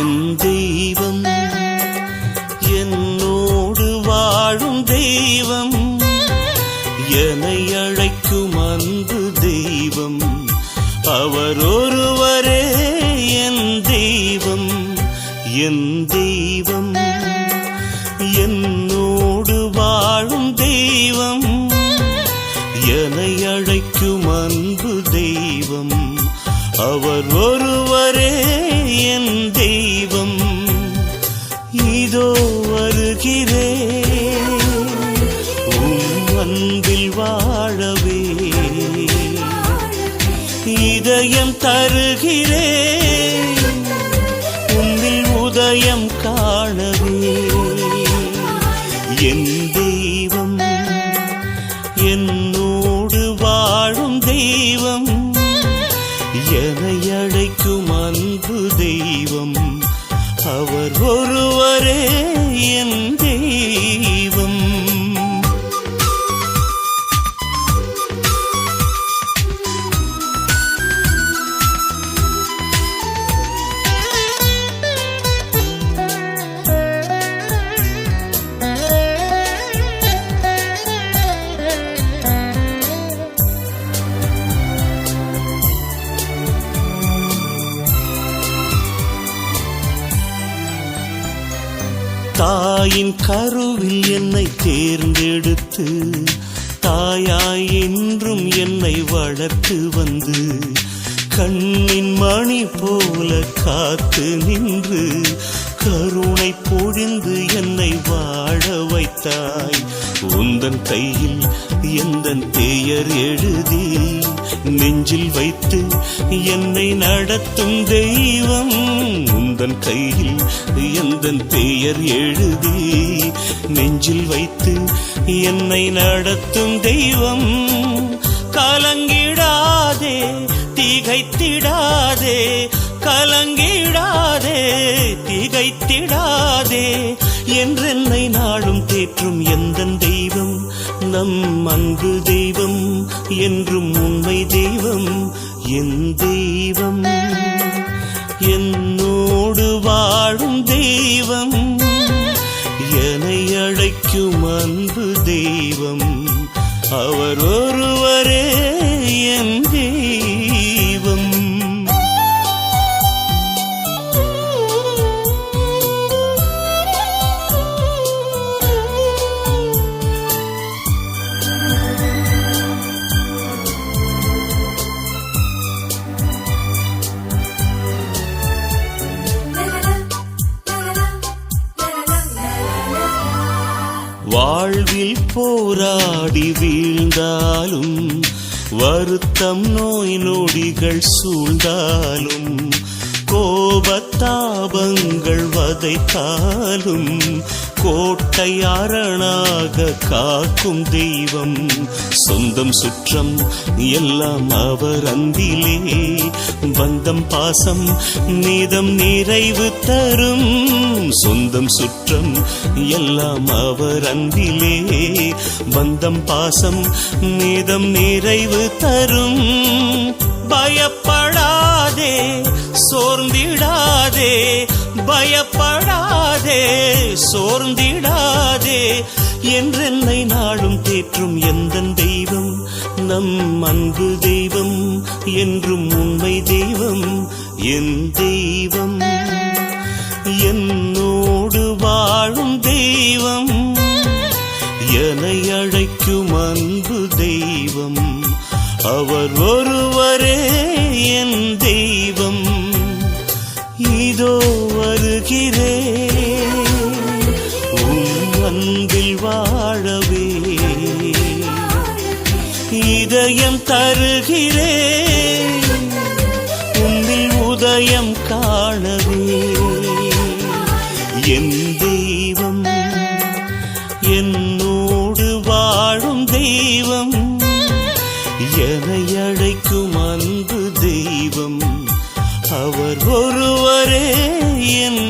என் தெய்வம் என்னோடு வாழும் தெய்வம், என்னை அழைக்கும் அன்பு தெய்வம், அவர் ஒருவரே என் தெய்வம். என் தெய்வம் என்னோடு வாழும் தெய்வம், என்னை அழைக்கும் அன்பு தெய்வம், அவர் ஒருவரே என் தெய்வம். இதோ வருகிறேன் உம் அன்பில் வாழவே, இதயம் தருகிறேன் உன்னில் உதயம் காணவே. என் தெய்வம் என்னோடு வாழும் தெய்வம், என்னை அழைக்கும் அன்பு தெய்வம், அவர் ஒருவரே என் தெய்வம். தாயின் கருவில் என்னை தேர்ந்தெடுத்து, தாயாய் என்றும் என்னை வளர்த்து வந்து, கண்ணின் மணி போல காத்து நின்று, கருணை பொழிந்து என்னை வாழ வைத்தாய். உந்தன் கையில் எந்தன் பெயர் எழுதி நெஞ்சில் வைத்து என்னை நடத்தும் தெய்வம். உந்தன் கையில் எந்தன் பெயர் எழுதி நெஞ்சில் வைத்து என்னை நடத்தும் தெய்வம். கலங்கிடாதே திகைத்திடாதே, கலங்கிடாதே திகைத்திடாதே, என்றென்னை நாளும் தேற்றும் எந்தன் தெய்வம், நம் அன்பு தெய்வம், என்றும் உண்மை தெய்வம். என் தெய்வம் என்னோடு வாழும் தெய்வம், என்னை அழைக்கும் அன்பு தெய்வம், அவர் ஒருவரே என் தெய்வம். வாழ்வில் போராடி வீழ்ந்தாலும், வருத்தம் நோய் நொடிகள் சூழ்ந்தாலும், கோபத்தாபங்கள் வதைத்தாலும், கோட்டை அரணாக காக்கும் தெய்வம். சொந்தம் சுற்றம் எல்லாம் அவர் அன்பிலே, பந்தம் பாசம் நீதம் நிறைவு தரும். சொந்தம் சுற்றம் எல்லாம் அவர் அன்பிலே, பந்தம் பாசம் நீதம் நிறைவு தரும். பயப்படாதே சோர்ந்திடாதே, பயப்படாதே சோர்ந்திடாதே, என்றென்னை நாளும் தேற்றும் எந்தன் தெய்வம், நம் அன்பு தெய்வம், என்றும் உண்மை தெய்வம். என் தெய்வம் என்னோடு வாழும் தெய்வம், என்னை அழைக்கும் அன்பு தெய்வம், அவர் ஒருவரே என் தெய்வம். இதோ வருகிறேன் உம் அன்பில் வாழவே, இதயம் தருகிறேன் உன்னில் உதயம் காணவே. என் தெய்வம் என்னோடு வாழும் தெய்வம், என்னை அழைக்கும் அன்பு தெய்வம், அவர் ஒருவரே என்